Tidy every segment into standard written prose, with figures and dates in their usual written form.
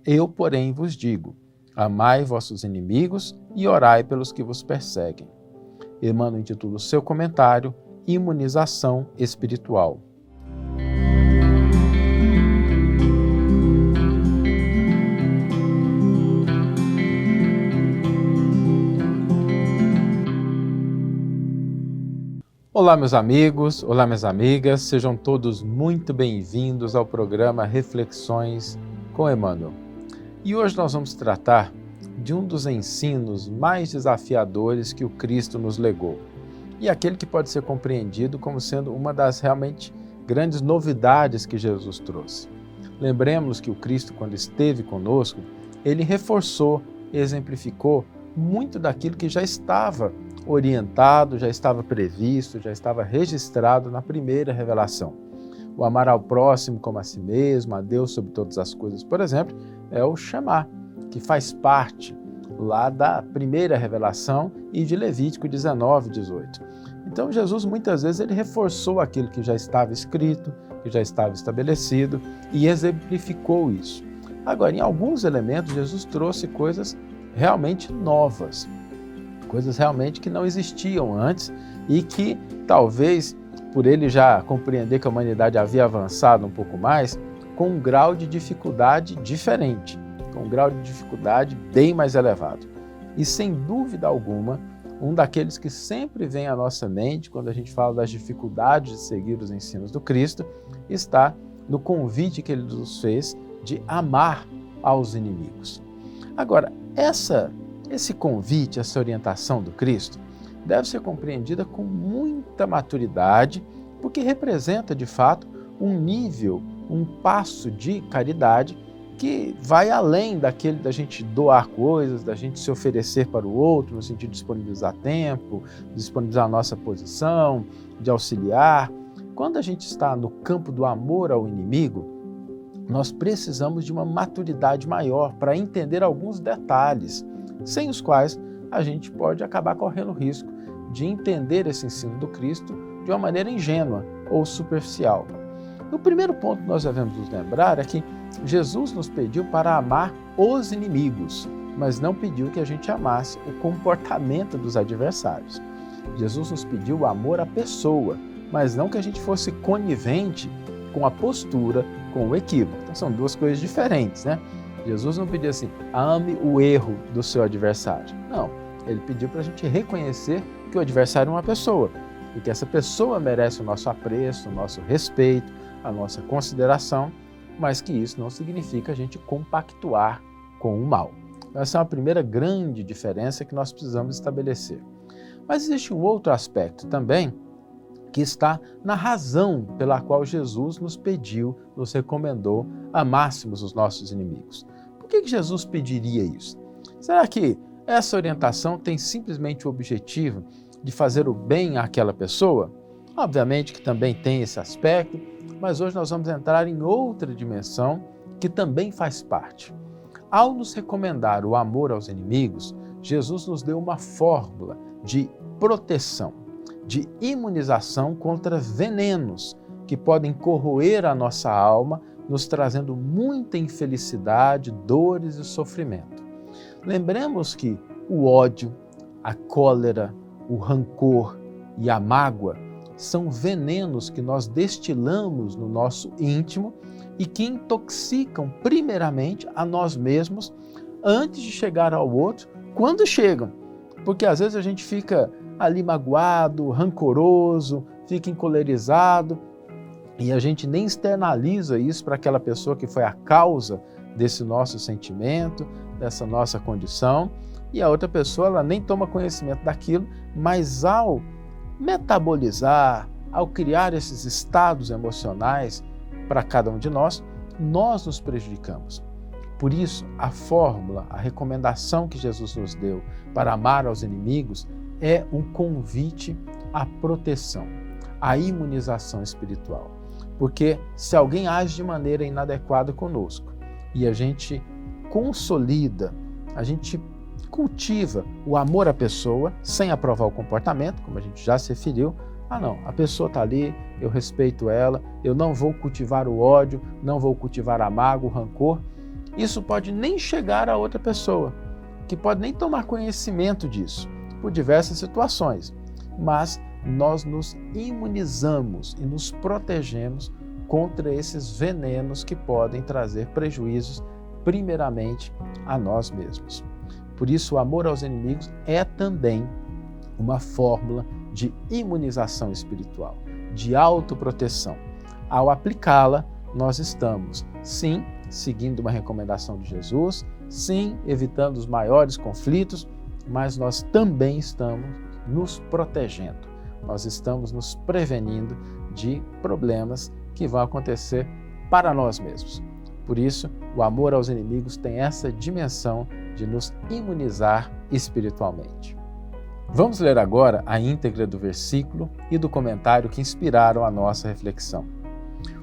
Eu, porém, vos digo, amai vossos inimigos e orai pelos que vos perseguem. Emmanuel intitula o seu comentário Imunização Espiritual. Olá, meus amigos, olá, minhas amigas, sejam todos muito bem-vindos ao programa Reflexões com Emmanuel. E hoje nós vamos tratar de um dos ensinos mais desafiadores que o Cristo nos legou, e aquele que pode ser compreendido como sendo uma das realmente grandes novidades que Jesus trouxe. Lembremos que o Cristo, quando esteve conosco, ele reforçou, exemplificou muito daquilo que já estava orientado, já estava previsto, já estava registrado na primeira revelação. O amar ao próximo como a si mesmo, a Deus sobre todas as coisas, por exemplo, é o Shema, que faz parte lá da primeira revelação e de Levítico 19, 18. Então Jesus muitas vezes ele reforçou aquilo que já estava escrito, que já estava estabelecido e exemplificou isso. Agora, em alguns elementos, Jesus trouxe coisas realmente novas, coisas realmente que não existiam antes e que talvez, por ele já compreender que a humanidade havia avançado um pouco mais, com um grau de dificuldade diferente, com um grau de dificuldade bem mais elevado. E sem dúvida alguma, um daqueles que sempre vem à nossa mente quando a gente fala das dificuldades de seguir os ensinos do Cristo, está no convite que ele nos fez de amar aos inimigos. Agora, esse convite, essa orientação do Cristo, deve ser compreendida com muita maturidade, porque representa, de fato, um nível, um passo de caridade que vai além daquele da gente doar coisas, da gente se oferecer para o outro, no sentido de disponibilizar tempo, disponibilizar a nossa posição, de auxiliar. Quando a gente está no campo do amor ao inimigo, nós precisamos de uma maturidade maior para entender alguns detalhes, sem os quais a gente pode acabar correndo o risco de entender esse ensino do Cristo de uma maneira ingênua ou superficial. O primeiro ponto que nós devemos nos lembrar é que Jesus nos pediu para amar os inimigos, mas não pediu que a gente amasse o comportamento dos adversários. Jesus nos pediu o amor à pessoa, mas não que a gente fosse conivente com a postura, com o equívoco. Então são duas coisas diferentes, né? Jesus não pediu assim, ame o erro do seu adversário. Não, ele pediu para a gente reconhecer que o adversário é uma pessoa e que essa pessoa merece o nosso apreço, o nosso respeito, a nossa consideração, mas que isso não significa a gente compactuar com o mal. Essa é uma primeira grande diferença que nós precisamos estabelecer. Mas existe um outro aspecto também que está na razão pela qual Jesus nos pediu, nos recomendou, amássemos os nossos inimigos. Por que Jesus pediria isso? Será que essa orientação tem simplesmente o objetivo de fazer o bem àquela pessoa? Obviamente que também tem esse aspecto, mas hoje nós vamos entrar em outra dimensão que também faz parte. Ao nos recomendar o amor aos inimigos, Jesus nos deu uma fórmula de proteção, de imunização contra venenos que podem corroer a nossa alma, nos trazendo muita infelicidade, dores e sofrimento. Lembremos que o ódio, a cólera, o rancor e a mágoa são venenos que nós destilamos no nosso íntimo e que intoxicam primeiramente a nós mesmos antes de chegar ao outro, quando chegam. Porque às vezes a gente fica ali magoado, rancoroso, fica encolerizado e a gente nem externaliza isso para aquela pessoa que foi a causa desse nosso sentimento, dessa nossa condição, e a outra pessoa ela nem toma conhecimento daquilo, mas ao metabolizar, ao criar esses estados emocionais para cada um de nós, nós nos prejudicamos. Por isso, a fórmula, a recomendação que Jesus nos deu para amar aos inimigos é um convite à proteção, à imunização espiritual. Porque se alguém age de maneira inadequada conosco e a gente consolida, a gente cultiva o amor à pessoa sem aprovar o comportamento, como a gente já se referiu, a pessoa está ali, eu respeito ela, eu não vou cultivar o ódio, não vou cultivar a mágoa, o rancor, isso pode nem chegar a outra pessoa, que pode nem tomar conhecimento disso, por diversas situações, mas nós nos imunizamos e nos protegemos contra esses venenos que podem trazer prejuízos, primeiramente, a nós mesmos. Por isso, o amor aos inimigos é também uma fórmula de imunização espiritual, de autoproteção. Ao aplicá-la, nós estamos, sim, seguindo uma recomendação de Jesus, sim, evitando os maiores conflitos, mas nós também estamos nos protegendo. Nós estamos nos prevenindo de problemas que vão acontecer para nós mesmos. Por isso, o amor aos inimigos tem essa dimensão de nos imunizar espiritualmente. Vamos ler agora a íntegra do versículo e do comentário que inspiraram a nossa reflexão.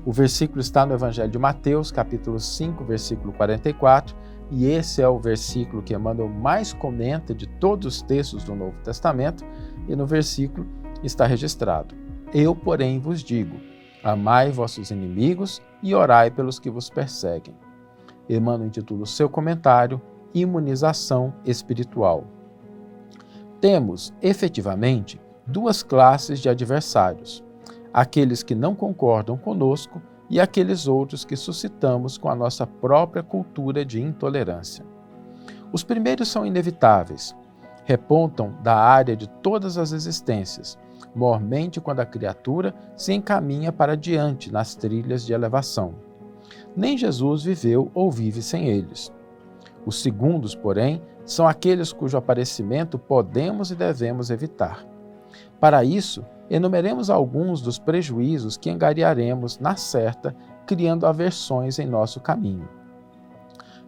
O versículo está no Evangelho de Mateus, capítulo 5, versículo 44, e esse é o versículo que Emmanuel mais comenta de todos os textos do Novo Testamento, e no versículo está registrado: Eu, porém, vos digo, amai vossos inimigos e orai pelos que vos perseguem. Emmanuel intitula o seu comentário Imunização Espiritual. Temos, efetivamente, duas classes de adversários: aqueles que não concordam conosco e aqueles outros que suscitamos com a nossa própria cultura de intolerância. Os primeiros são inevitáveis, repontam da área de todas as existências, mormente quando a criatura se encaminha para diante nas trilhas de elevação. Nem Jesus viveu ou vive sem eles. Os segundos, porém, são aqueles cujo aparecimento podemos e devemos evitar. Para isso, enumeremos alguns dos prejuízos que angariaremos na certa, criando aversões em nosso caminho.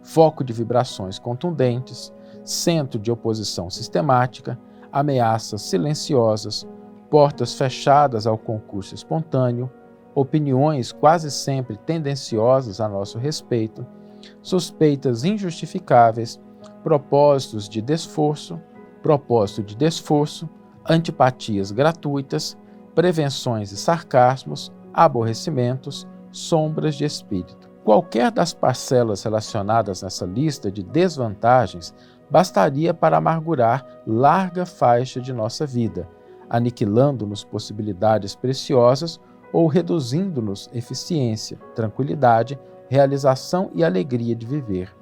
Foco de vibrações contundentes, centro de oposição sistemática, ameaças silenciosas, portas fechadas ao concurso espontâneo, opiniões quase sempre tendenciosas a nosso respeito, suspeitas injustificáveis, propósito de desforço, antipatias gratuitas, prevenções e sarcasmos, aborrecimentos, sombras de espírito. Qualquer das parcelas relacionadas nessa lista de desvantagens bastaria para amargurar larga faixa de nossa vida, aniquilando-nos possibilidades preciosas ou reduzindo-nos eficiência, tranquilidade, realização e alegria de viver.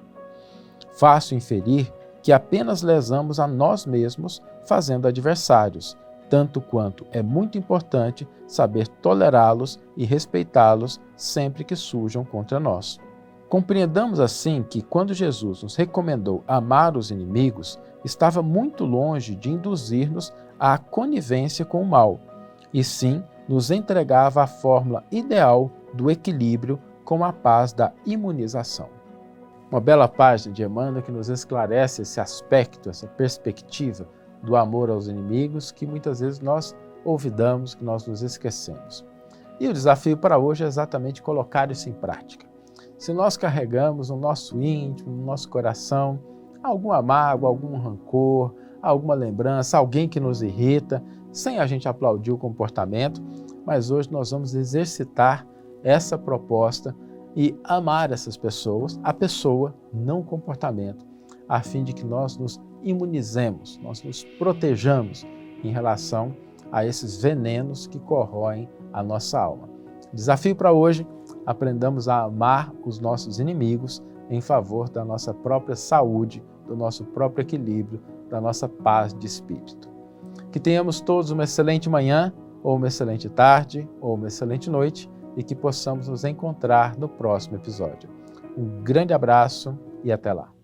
Fácil inferir que apenas lesamos a nós mesmos fazendo adversários, tanto quanto é muito importante saber tolerá-los e respeitá-los sempre que surjam contra nós. Compreendamos assim que, quando Jesus nos recomendou amar os inimigos, estava muito longe de induzir-nos à conivência com o mal, e sim nos entregava a fórmula ideal do equilíbrio com a paz da imunização. Uma bela página de Emmanuel que nos esclarece esse aspecto, essa perspectiva do amor aos inimigos que muitas vezes nós olvidamos, que nós nos esquecemos. E o desafio para hoje é exatamente colocar isso em prática. Se nós carregamos no nosso íntimo, no nosso coração, alguma mágoa, algum rancor, alguma lembrança, alguém que nos irrita, sem a gente aplaudir o comportamento, mas hoje nós vamos exercitar essa proposta e amar essas pessoas, a pessoa, não o comportamento, a fim de que nós nos imunizemos, nós nos protejamos em relação a esses venenos que corroem a nossa alma. Desafio para hoje: aprendamos a amar os nossos inimigos em favor da nossa própria saúde, do nosso próprio equilíbrio, da nossa paz de espírito. Que tenhamos todos uma excelente manhã, ou uma excelente tarde, ou uma excelente noite, e que possamos nos encontrar no próximo episódio. Um grande abraço e até lá.